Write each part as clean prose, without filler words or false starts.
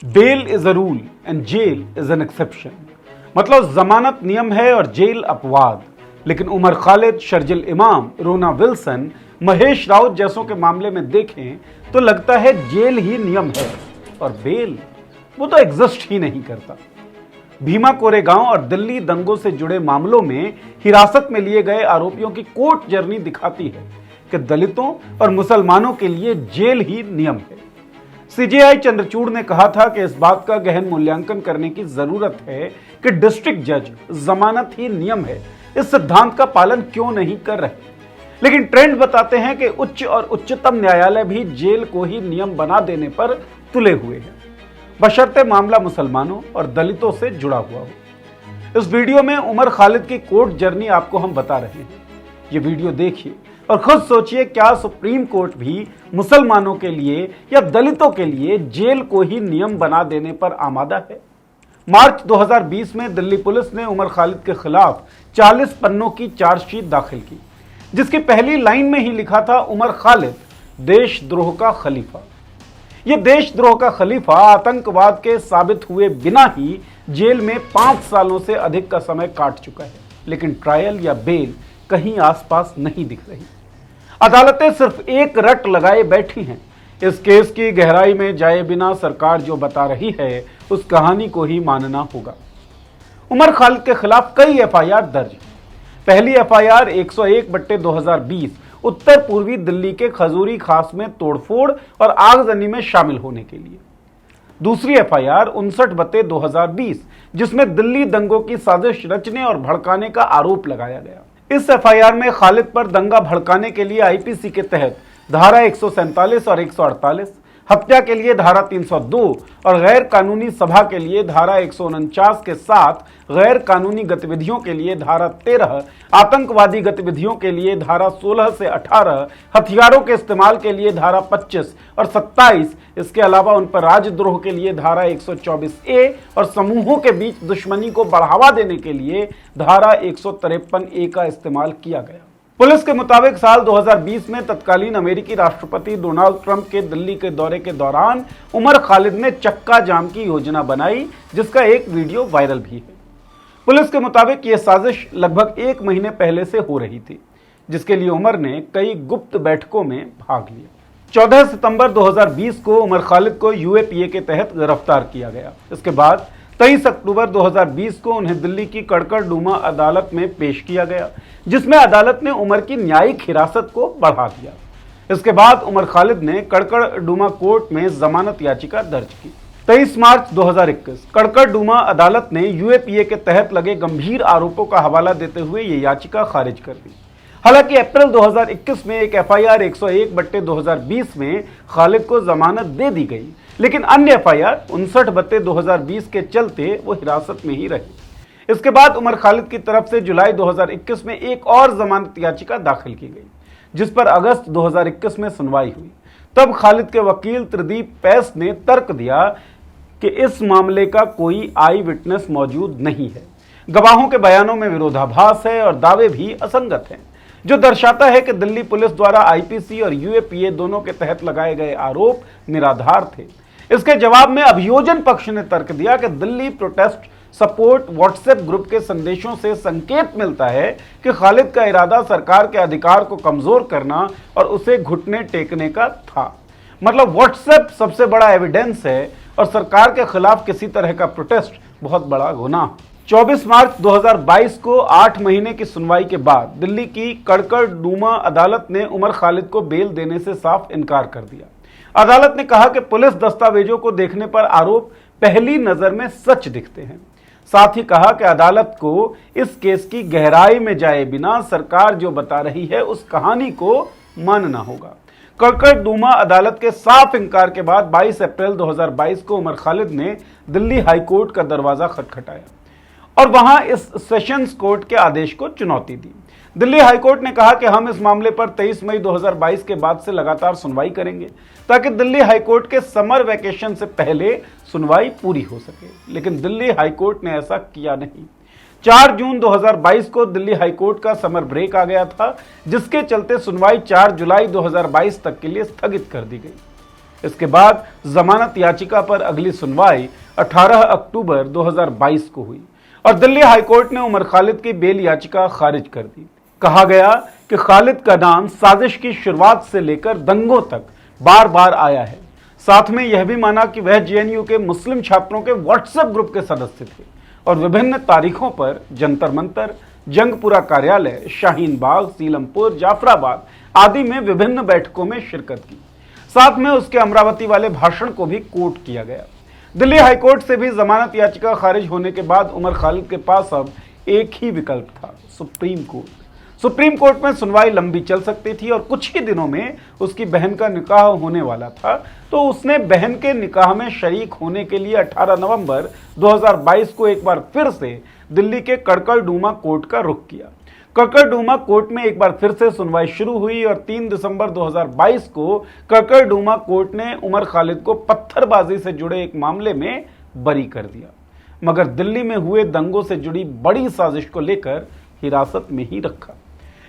Bell is a rule and jail is an exception. मतलब जमानत नियम है और जेल अपवाद। लेकिन उमर खालिद, शर्जिल इमाम, रोना विल्सन, महेश राउत जैसों के मामले में देखें तो लगता है जेल ही नियम है और बेल वो तो एग्जिस्ट ही नहीं करता। भीमा कोरेगांव और दिल्ली दंगों से जुड़े मामलों में हिरासत में लिए गए आरोपियों की कोर्ट जर्नी दिखाती है कि दलितों और मुसलमानों के लिए जेल ही नियम है। सीजेआई चंद्रचूड़ ने कहा था कि इस बात का गहन मूल्यांकन करने की जरूरत है कि डिस्ट्रिक्ट जज जमानत ही नियम है इस सिद्धांत का पालन क्यों नहीं कर रहे। लेकिन ट्रेंड बताते हैं कि उच्च और उच्चतम न्यायालय भी जेल को ही नियम बना देने पर तुले हुए हैं, बशर्ते मामला मुसलमानों और दलितों से जुड़ा हुआ हो। इस वीडियो में उमर खालिद की कोर्ट जर्नी आपको हम बता रहे हैं। ये वीडियो देखिए और खुद सोचिए, क्या सुप्रीम कोर्ट भी मुसलमानों के लिए या दलितों के लिए जेल को ही नियम बना देने पर आमादा है। मार्च 2020 में दिल्ली पुलिस ने उमर खालिद के खिलाफ 40 पन्नों की चार्जशीट दाखिल की, जिसकी पहली लाइन में ही लिखा था, उमर खालिद देशद्रोह का खलीफा। यह देशद्रोह का खलीफा आतंकवाद के साबित हुए बिना ही जेल में 5 सालों से अधिक का समय काट चुका है, लेकिन ट्रायल या बेल कहीं आसपास नहीं दिख रही। अदालतें सिर्फ एक रट लगाए बैठी हैं। इस केस की गहराई में जाए बिना सरकार जो बता रही है उस कहानी को ही मानना होगा। उमर खालिद के खिलाफ कई एफआईआर दर्ज। पहली एफआईआर 101/2020 उत्तर पूर्वी दिल्ली के खजूरी खास में तोड़फोड़ और आगजनी में शामिल होने के लिए। दूसरी एफआईआर 59/2020 जिसमें दिल्ली दंगों की साजिश रचने और भड़काने का आरोप लगाया गया। इस एफआईआर में खालिद पर दंगा भड़काने के लिए आईपीसी के तहत धारा 147 और 148, हत्या के लिए धारा 302 और गैर कानूनी सभा के लिए धारा 149 के साथ गैर कानूनी गतिविधियों के लिए धारा 13, आतंकवादी गतिविधियों के लिए धारा 16 से 18, हथियारों के इस्तेमाल के लिए धारा 25 और 27, इसके अलावा उन पर राजद्रोह के लिए धारा 124A और समूहों के बीच दुश्मनी को बढ़ावा देने के लिए धारा 153A का इस्तेमाल किया गया। पुलिस के मुताबिक साल 2020 में तत्कालीन अमेरिकी राष्ट्रपति डोनाल्ड ट्रंप के दिल्ली के दौरे के दौरान उमर खालिद ने चक्का जाम की योजना बनाई, जिसका एक वीडियो वायरल भी है। पुलिस के मुताबिक यह साजिश लगभग 1 महीने पहले से हो रही थी, जिसके लिए उमर ने कई गुप्त बैठकों में भाग लिया। 14 सितंबर 2020 को उमर खालिद को यूएपीए के तहत गिरफ्तार किया गया। इसके बाद 23 अक्टूबर 2020 को उन्हें दिल्ली की कड़कड़डूमा अदालत में पेश किया गया, जिसमें अदालत ने उमर की न्यायिक हिरासत को बढ़ा दिया। इसके बाद उमर खालिद ने कड़कड़डूमा कोर्ट में जमानत याचिका दर्ज की। 23 मार्च 2021 कड़कड़डूमा अदालत ने यूएपीए के तहत लगे गंभीर आरोपों का हवाला देते हुए ये याचिका खारिज कर दी। हालांकि अप्रैल 2021 में एक एफआईआर 101/2020 में खालिद को जमानत दे दी गई, लेकिन अन्य एफआईआर 59/2020 के चलते वो हिरासत में ही रहे। इसके बाद उमर खालिद की तरफ से जुलाई 2021 में एक और जमानत याचिका दाखिल की गई, जिस पर अगस्त 2021 में सुनवाई हुई। तब खालिद के वकील त्रिदीप पैस ने तर्क दिया कि इस मामले का कोई आई विटनेस मौजूद नहीं है, गवाहों के बयानों में विरोधाभास है और दावे भी असंगत हैं, जो दर्शाता है कि दिल्ली पुलिस द्वारा आईपीसी और यूएपीए दोनों के तहत लगाए गए आरोप निराधार थे। इसके जवाब में अभियोजन पक्ष ने तर्क दिया कि Delhi protest support WhatsApp group के संदेशों से संकेत मिलता है कि खालिद का इरादा सरकार के अधिकार को कमजोर करना और उसे घुटने टेकने का था। मतलब व्हाट्सएप सबसे बड़ा एविडेंस है और सरकार के खिलाफ किसी तरह का प्रोटेस्ट बहुत बड़ा गुनाह। 24 मार्च 2022 को 8 महीने की सुनवाई के बाद दिल्ली की कड़कड़डूमा अदालत ने उमर खालिद को बेल देने से साफ इनकार कर दिया। अदालत ने कहा कि पुलिस दस्तावेजों को देखने पर आरोप पहली नजर में सच दिखते हैं। साथ ही कहा कि अदालत को इस केस की गहराई में जाए बिना सरकार जो बता रही है उस कहानी को मानना होगा। कड़कड़डूमा अदालत के साफ इनकार के बाद 22 अप्रैल 2022 को उमर खालिद ने दिल्ली हाईकोर्ट का दरवाजा खटखटाया और वहां इस सेशंस कोर्ट के आदेश को चुनौती दी। दिल्ली हाईकोर्ट ने कहा कि हम इस मामले पर 23 मई 2022 के बाद से लगातार सुनवाई करेंगे, ताकि दिल्ली हाईकोर्ट के समर वैकेशन से पहले सुनवाई पूरी हो सके। लेकिन दिल्ली हाईकोर्ट ने ऐसा किया नहीं। 4 जून 2022 को दिल्ली हाईकोर्ट का समर ब्रेक आ गया था, जिसके चलते सुनवाई 4 जुलाई 2022 तक के लिए स्थगित कर दी गई। इसके बाद जमानत याचिका पर अगली सुनवाई 18 अक्टूबर 2022 को हुई और दिल्ली हाईकोर्ट ने उमर खालिद की बेल याचिका खारिज कर दी। कहा गया कि खालिद का नाम साजिश की शुरुआत से लेकर दंगों तक बार बार आया है। साथ में यह भी माना कि वह जेएनयू के मुस्लिम छात्रों के व्हाट्सएप ग्रुप के सदस्य थे और विभिन्न तारीखों पर जंतर मंतर, जंगपुरा कार्यालय, शाहीन बाग, सीलमपुर, जाफराबाद आदि में विभिन्न बैठकों में शिरकत की। साथ में उसके अमरावती वाले भाषण को भी कोट किया गया। दिल्ली हाईकोर्ट से भी जमानत याचिका खारिज होने के बाद उमर खालिद के पास अब एक ही विकल्प था, सुप्रीम कोर्ट। सुप्रीम कोर्ट में सुनवाई लंबी चल सकती थी और कुछ ही दिनों में उसकी बहन का निकाह होने वाला था, तो उसने बहन के निकाह में शरीक होने के लिए 18 नवंबर 2022 को एक बार फिर से दिल्ली के कड़कड़डूमा कोर्ट का रुख किया। कड़कड़डूमा कोर्ट में एक बार फिर से सुनवाई शुरू हुई और 3 दिसंबर 2022 को कड़कड़डूमा कोर्ट ने उमर खालिद को पत्थरबाजी से जुड़े एक मामले में बरी कर दिया, मगर दिल्ली में हुए दंगों से जुड़ी बड़ी साजिश को लेकर हिरासत में ही रखा।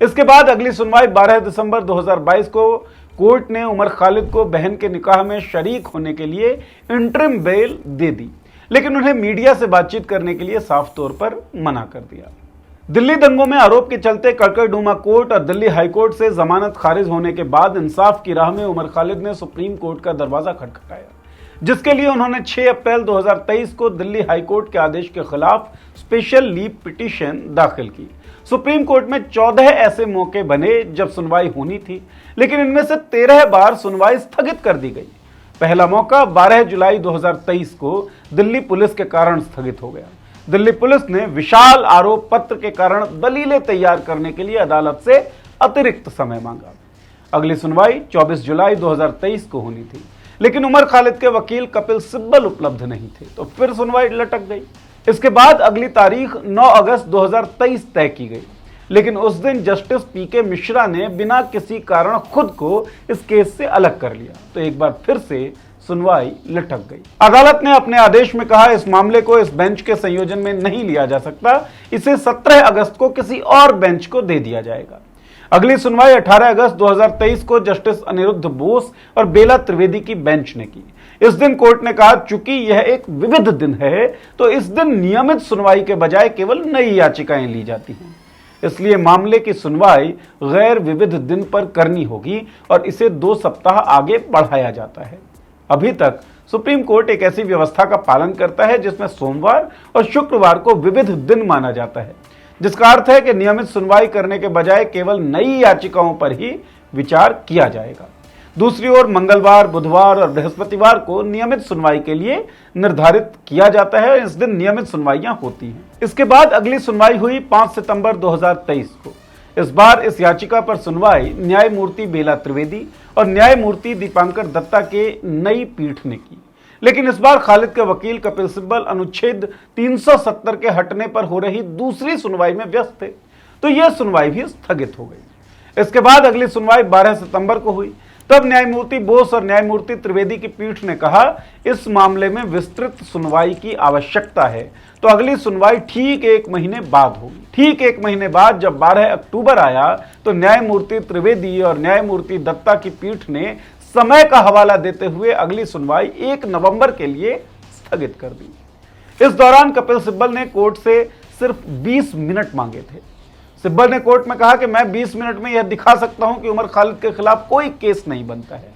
इसके बाद अगली सुनवाई 12 दिसंबर 2022 को कोर्ट ने उमर खालिद को बहन के निकाह में शरीक होने के लिए इंटरिम बेल दे दी, लेकिन उन्हें मीडिया से बातचीत करने के लिए साफ तौर पर मना कर दिया। दिल्ली दंगों में आरोप के चलते कड़कड़डूमा कोर्ट और दिल्ली हाईकोर्ट से जमानत खारिज होने के बाद इंसाफ की राह में उमर खालिद ने सुप्रीम कोर्ट का दरवाजा खटखटाया, जिसके लिए उन्होंने 6 अप्रैल 2023 को दिल्ली हाईकोर्ट के आदेश के खिलाफ स्पेशल लीव पिटीशन दाखिल की। सुप्रीम कोर्ट में 14 ऐसे मौके बने जब सुनवाई होनी थी, लेकिन इनमें से 13 बार सुनवाई स्थगित कर दी गई। पहला मौका 12 जुलाई 2023 को दिल्ली पुलिस के कारण स्थगित हो गया। दिल्ली पुलिस ने विशाल आरोप पत्र के कारण दलीलें तैयार करने के लिए अदालत से अतिरिक्त समय मांगा। अगली सुनवाई 24 जुलाई 2023 को होनी थी, लेकिन उमर खालिद के वकील कपिल सिब्बल उपलब्ध नहीं थे, तो फिर सुनवाई लटक गई। इसके बाद अगली तारीख 9 अगस्त 2023 तय की गई, लेकिन उस दिन जस्टिस पीके मिश्रा ने बिना किसी कारण खुद को इस केस से अलग कर लिया, तो एक बार फिर से सुनवाई लटक गई। अदालत ने अपने आदेश में कहा, इस मामले को इस बेंच के संयोजन में नहीं लिया जा सकता, इसे 17 अगस्त को किसी और बेंच को दे दिया जाएगा। अगली सुनवाई 18 अगस्त 2023 को जस्टिस अनिरुद्ध बोस और बेला त्रिवेदी की बेंच ने की। इस दिन कोर्ट ने कहा, चूंकि यह एक विविध दिन है, तो इस दिन नियमित सुनवाई के बजाय केवल नई याचिकाएं ली जाती हैं, इसलिए मामले की सुनवाई गैर विविध दिन पर करनी होगी और इसे 2 सप्ताह आगे बढ़ाया जाता है। अभी तक सुप्रीम कोर्ट एक ऐसी व्यवस्था का पालन करता है जिसमें सोमवार और शुक्रवार को विविध दिन माना जाता है, जिसका अर्थ है कि नियमित सुनवाई करने के बजाय केवल नई याचिकाओं पर ही विचार किया जाएगा। दूसरी ओर मंगलवार, बुधवार और बृहस्पतिवार को नियमित सुनवाई के लिए निर्धारित किया जाता है और इस दिन नियमित सुनवाइयां होती हैं। इसके बाद अगली सुनवाई हुई 5 सितंबर 2023 को। इस बार इस याचिका पर सुनवाई न्यायमूर्ति बेला त्रिवेदी और न्यायमूर्ति दीपांकर दत्ता के नई पीठ ने की, लेकिन इस बार खालिद के वकील कपिल सिब्बल अनुच्छेद 370 के हटने पर हो रही दूसरी सुनवाई में व्यस्त थे, तो यह सुनवाई भी स्थगित हो गई। इसके बाद अगली सुनवाई 12 सितंबर को हुई। तब न्यायमूर्ति बोस और न्यायमूर्ति त्रिवेदी की पीठ ने कहा, इस मामले में विस्तृत सुनवाई की आवश्यकता है, तो अगली सुनवाई ठीक 1 महीने बाद होगी। ठीक 1 महीने बाद जब 12 अक्टूबर आया, तो न्यायमूर्ति त्रिवेदी और न्यायमूर्ति दत्ता की पीठ ने समय का हवाला देते हुए अगली सुनवाई 1 नवंबर के लिए स्थगित कर दी। इस दौरान कपिल सिब्बल ने कोर्ट से सिर्फ 20 मिनट मांगे थे। सिब्बल ने कोर्ट में कहा कि मैं 20 मिनट में यह दिखा सकता हूं कि उमर खालिद के खिलाफ कोई केस नहीं बनता है।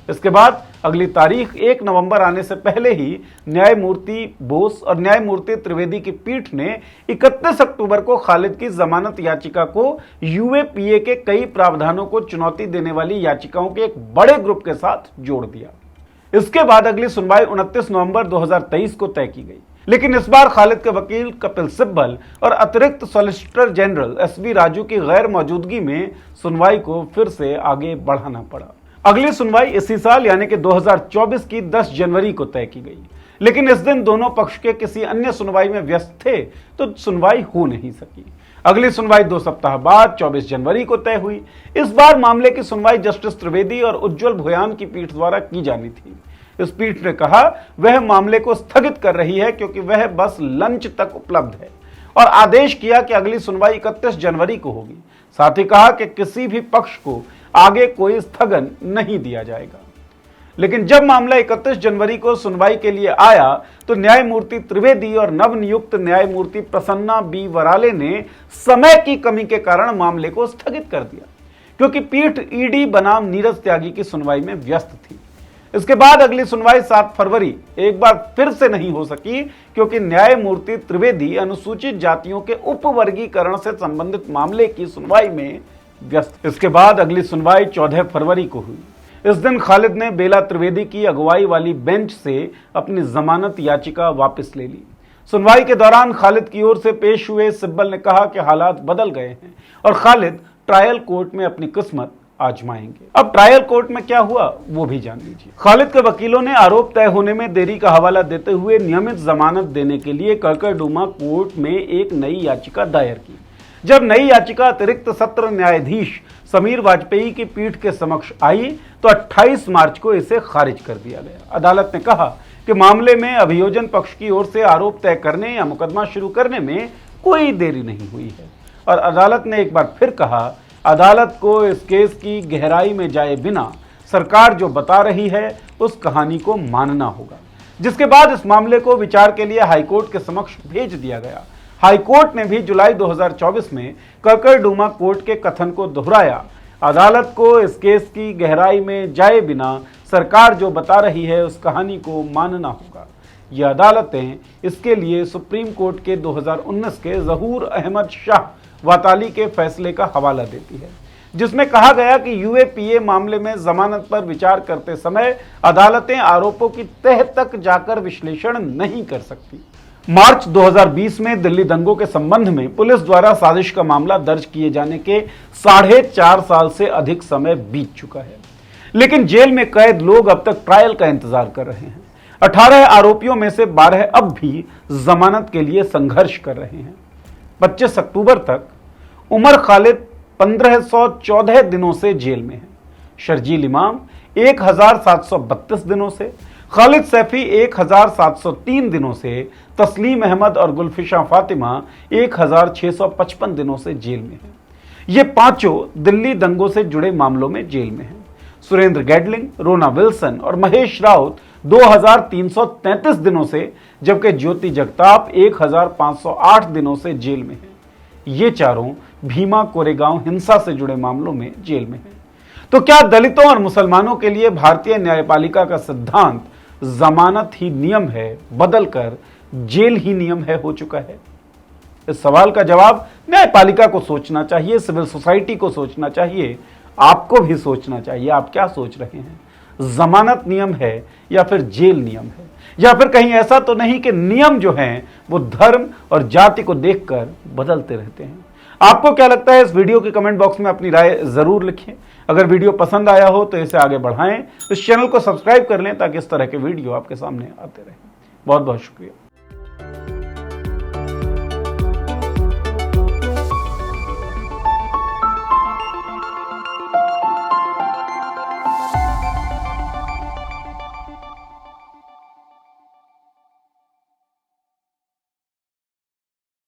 इसके बाद अगली तारीख 1 नवंबर आने से पहले ही न्यायमूर्ति बोस और न्यायमूर्ति त्रिवेदी की पीठ ने 31 अक्टूबर को खालिद की जमानत याचिका को यूएपीए के कई प्रावधानों को चुनौती देने वाली याचिकाओं के एक बड़े ग्रुप के साथ जोड़ दिया। इसके बाद अगली सुनवाई 29 नवंबर 2023 को तय की गई, लेकिन इस बार खालिद के वकील कपिल सिब्बल और अतिरिक्त सॉलिसिटर जनरल एसवी राजू की गैर मौजूदगी में सुनवाई को फिर से आगे बढ़ाना पड़ा। अगली सुनवाई इसी साल यानी कि 2024 की 10 जनवरी को तय की गई, लेकिन इस दिन दोनों पक्ष के किसी अन्य सुनवाई में व्यस्त थे, तो सुनवाई हो नहीं सकी। अगली सुनवाई 2 सप्ताह बाद 24 जनवरी को तय हुई। इस बार मामले की सुनवाई जस्टिस त्रिवेदी और उज्जवल भुयान की पीठ द्वारा की जानी थी। इस पीठ ने कहा वह मामले को स्थगित कर रही है क्योंकि वह बस लंच तक उपलब्ध है, और आदेश किया कि अगली सुनवाई 31 जनवरी को होगी। साथ ही कहा कि किसी भी पक्ष को आगे कोई स्थगन नहीं दिया जाएगा। लेकिन जब मामला 31 जनवरी को सुनवाई के लिए आया तो न्यायमूर्ति त्रिवेदी और नवनियुक्त न्यायमूर्ति प्रसन्ना बी वराले ने समय की कमी के कारण मामले को स्थगित कर दिया, क्योंकि पीठ ईडी बनाम नीरज त्यागी की सुनवाई में व्यस्त थी। इसके बाद अगली सुनवाई 7 फरवरी एक बार फिर से नहीं हो सकी, क्योंकि न्यायमूर्ति त्रिवेदी अनुसूचित जातियों के उपवर्गीकरण से संबंधित मामले की सुनवाई में व्यस्त। इसके बाद अगली सुनवाई 14 फरवरी को हुई। इस दिन खालिद ने बेला त्रिवेदी की अगुवाई वाली बेंच से अपनी जमानत याचिका वापस ले ली। सुनवाई के दौरान खालिद की ओर से पेश हुए सिब्बल ने कहा कि हालात बदल गए हैं और खालिद ट्रायल कोर्ट में अपनी किस्मत आजमाएंगे। अब ट्रायल कोर्ट में क्या हुआ वो भी जान लीजिए। खालिद के वकीलों ने आरोप तय होने में देरी का हवाला देते हुए नियमित जमानत देने के लिए कड़कड़डूमा कोर्ट में एक नई याचिका दायर की। जब नई याचिका अतिरिक्त सत्र न्यायाधीश समीर वाजपेयी की पीठ के समक्ष आई तो 28 मार्च को इसे खारिज कर दिया गया। अदालत ने कहा कि मामले में अभियोजन पक्ष की ओर से आरोप तय करने या मुकदमा शुरू करने में कोई देरी नहीं हुई है। और अदालत ने एक बार फिर कहा, अदालत को इस केस की गहराई में जाए बिना सरकार जो बता रही है उस कहानी को मानना होगा। जिसके बाद इस मामले को विचार के लिए हाईकोर्ट के समक्ष भेज दिया गया। हाईकोर्ट ने भी जुलाई 2024 में कड़कड़डूमा कोर्ट के कथन को दोहराया, अदालत को इस केस की गहराई में जाए बिना सरकार जो बता रही है उस कहानी को मानना होगा। ये अदालतें इसके लिए सुप्रीम कोर्ट के 2019 के जहूर अहमद शाह वाताली के फैसले का हवाला देती है, जिसमें कहा गया कि यूएपीए मामले में जमानत पर विचार करते समय अदालतें आरोपों की तह तक जाकर विश्लेषण नहीं कर सकती। मार्च 2020 में दिल्ली दंगों के संबंध में पुलिस द्वारा साजिश का मामला दर्ज किए जाने के 4.5 साल से अधिक समय बीत चुका है, लेकिन जेल में कैद लोग अब तक ट्रायल का इंतजार कर रहे हैं। 18 आरोपियों में से 12 अब भी जमानत के लिए संघर्ष कर रहे हैं। 25 अक्टूबर तक उमर खालिद 1514 दिनों से जेल में है, शर्जील इमाम 1732 दिनों से, खालिद सैफी 1703 दिनों से, तस्लीम अहमद और गुलफिशा फातिमा 1655 दिनों से जेल में हैं। ये पांचों दिल्ली दंगों से जुड़े मामलों में जेल में हैं। सुरेंद्र गैडलिंग, रोना विल्सन और महेश राउत 2333 दिनों से, जबकि ज्योति जगताप 1508 दिनों से जेल में हैं। ये चारों भीमा कोरेगांव हिंसा से जुड़े मामलों में जेल में हैं। तो क्या दलितों और मुसलमानों के लिए भारतीय न्यायपालिका का सिद्धांत जमानत ही नियम है बदलकर जेल ही नियम है हो चुका है? इस सवाल का जवाब न्यायपालिका को सोचना चाहिए, सिविल सोसाइटी को सोचना चाहिए, आपको भी सोचना चाहिए। आप क्या सोच रहे हैं? जमानत नियम है या फिर जेल नियम है? या फिर कहीं ऐसा तो नहीं कि नियम जो हैं वो धर्म और जाति को देखकर बदलते रहते हैं? आपको क्या लगता है? इस वीडियो के कमेंट बॉक्स में अपनी राय जरूर लिखें। अगर वीडियो पसंद आया हो तो इसे आगे बढ़ाएं, इस चैनल को सब्सक्राइब कर लें ताकि इस तरह के वीडियो आपके सामने आते रहें। बहुत बहुत शुक्रिया।